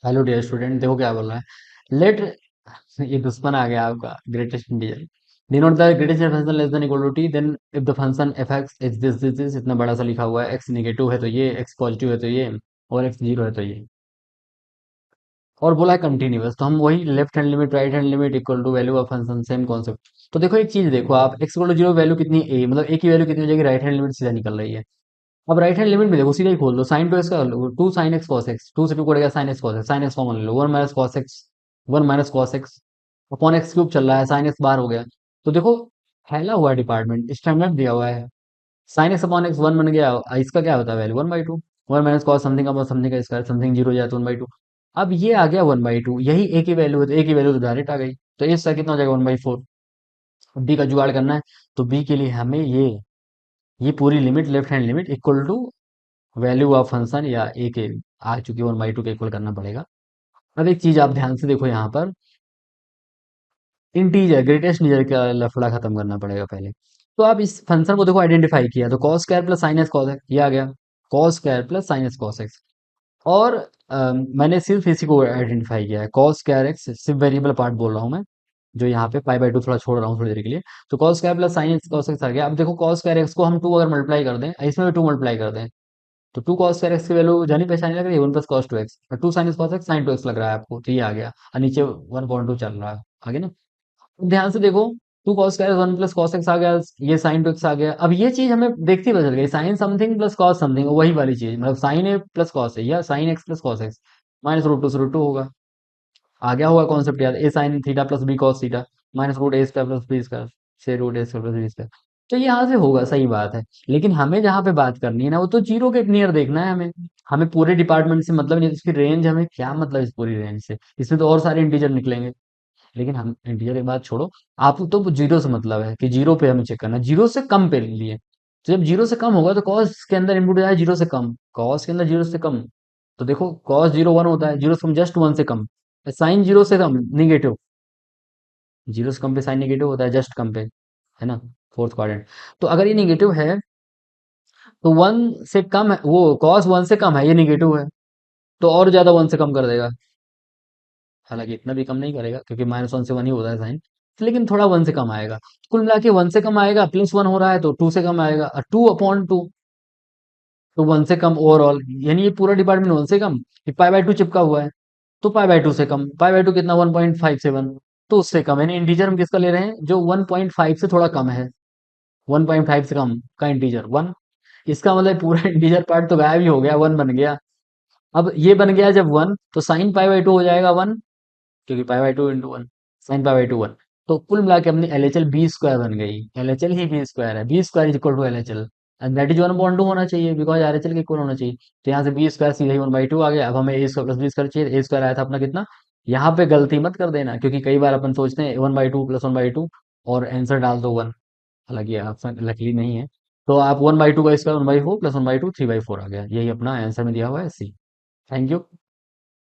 Hello dear student, देखो क्या बोल रहा है। लेट ये दुश्मन आ गया आपका, greatest integer denote the greatest function less than equal to T, then if the function F X is this इतना बड़ा सा लिखा हुआ है, एक्स नेगेटिव है तो ये, एक्स पॉजिटिव है तो ये, और एक्स जीरो है तो ये। और बोला है कंटिन्यूअस, तो हम वही left hand limit right hand limit equal to value of function, same concept. तो देखो एक चीज देखो, आप X equal to zero value कितनी, ए मतलब ए की वैल्यू कितनी हो जाएगी, राइट हैंड लिमिट सीधा निकल रही है। अब राइट हैंड लिमिट में देखो, सीधा ही खोल दो, साइन टू एक्स का two sine x cos x, two से टू कटेगा sine x cos x, sine x common ले लो, one minus cos x, one minus cos x upon x cube चल रहा है, साइन एक्स बाहर हो गया। तो देखो फैला हुआ डिपार्टमेंट, स्टैंडर्ड दिया हुआ है, sine x upon x one बन गया, इसका क्या होता है value, one by to, one minus cos something upon something का स्क्वायर, समथिंग जीरो जाए तो वन बाई टू। अब ये आ गया वन बाई टू, यही ए की वैल्यू है तो ए की वैल्यू तो डायरेक्ट आ गई, तो इसका कितना हो जाएगा, वन बाई फोर। बी का जुगाड़ करना है, तो बी के लिए हमें ये पूरी limit left hand limit equal to value of function या ए के आ चुकी वन बाई टू के इक्वल करना पड़ेगा। अब एक चीज आप ध्यान से देखो यहाँ पर, इंटीजर ग्रेटेस्ट इंटीजर का लफड़ा खत्म करना पड़ेगा पहले। तो आप इस फंक्शन को देखो आइडेंटिफाई किया, तो cos square plus sine x cos x ये आ गया, cos square plus sine x cos x. और मैंने सिर्फ इसी को आइडेंटिफाई किया है, कॉस स्क्वायर एक्स सिर्फ वेरिएबल पार्ट बोल रहा हूँ मैं, जो यहाँ पे पाई बाई टू थोड़ा छोड़ रहा हूँ थोड़ी देर के लिए। तो cos square plus sine x cos x आ गया। अब देखो कॉस स्क्वायर एक्स को हम टू अगर मल्टीप्लाई कर दें, इसमें भी टू मल्टीप्लाई कर दें, तो टू कॉस स्क्वायर एक्स की वैल्यू जानी पहचानी लग रही है, one plus cos two x, और two sine cos x sine two x लग रहा है आपको, तो ये आ गया, और नीचे वन पॉइंट टू चल रहा है, आगे ना। अब ध्यान से देखो, two cos square one plus cos x आ गया, ये साइन टू एक्स आ गया। अब ये चीज हमें देखती पता चल गई, sine something plus cos something, वही वाली चीज, मतलब साइन ए प्लस कॉस है या sine x plus cos x minus root two से रूट टू होगा। आ गया होगा कॉन्सेप्ट याद, A sine theta plus B cos theta minus root A square plus B square से root A square plus B square. तो ये यहाँ से होगा, सही बात है। लेकिन हमें जहाँ पे बात करनी है ना, वो तो जीरो के नियर देखना है हमें। हमें पूरे डिपार्टमेंट से मतलब नहीं, इसकी रेंज हमें क्या मतलब, इस पूरी रेंज से इसमें तो और सारे इंटीजर निकलेंगे। लेकिन हम इंटीजर की बात छोड़ो, आपको तो जीरो से मतलब है कि जीरो पे हमें चेक करना है, जीरो से कम पे लिए। तो जब जीरो से कम होगा तो कॉस के अंदर इनपुट आया जीरो से कम, कॉस के अंदर जीरो से कम। तो देखो कॉस जीरो वन होता है, जीरो से कम जस्ट वन से कम, साइन जीरो से कम निगेटिव, जीरो से कम पे साइन निगेटिव होता है, जस्ट कम पे, है ना, फोर्थ क्वाड्रेंट। तो अगर ये निगेटिव है तो वन से कम है, वो कॉस वन से कम है, ये निगेटिव है, तो और ज्यादा वन से कम कर देगा। हालांकि इतना भी कम नहीं करेगा क्योंकि माइनस वन से वन ही होता है साइन, लेकिन थोड़ा वन से कम आएगा। कुल मिला के वन से कम आएगा, प्लस वन हो रहा है तो टू से कम आएगा, और टू अपॉन टू, तो वन से कम ओवरऑल, यानी ये पूरा डिपार्टमेंट वन से कम, पाई बाय टू चिपका हुआ है, तो पाई बाय टू से कम, पाई बाय टू कितना, 1.57, तो उससे कम, यानी इंटीजर हम किसका ले रहे हैं, जो 1.5 से थोड़ा कम है, 1.5 से कम का इंटीजर वन। इसका मतलब पूरा इंटीजर पार्ट तो गायब ही हो गया, वन बन गया। अब ये बन गया जब वन, तो साइन पाई बाय टू हो जाएगा वन, क्योंकि pi by two into one, sine pi by two one. तो कुल मिला के अपनी L H L B square बन गई, एल एच एल ही बी स्क्वायर है, B square is equal to L H L, and that is one upon two होना चाहिए बिकॉज आर एच एल के इक्वल होना चाहिए। तो यहाँ से बी स्क्वायर सीधा ही वन बाई टू आ गया। अब हमें ए स्क्वायर प्लस बी स्क्वायर चाहिए, ए स्क्वायर आया था अपना कितना, यहाँ पे गलती मत कर देना, क्योंकि कई बार अपन सोचते हैं one by two plus one by to और आंसर डाल दो वन, हालांकि ऑप्शन लकीली नहीं है। तो आप वन बाई टू का square one by four plus one by two three by four आ गया, यही अपना आंसर में दिया हुआ है सी। Thank you.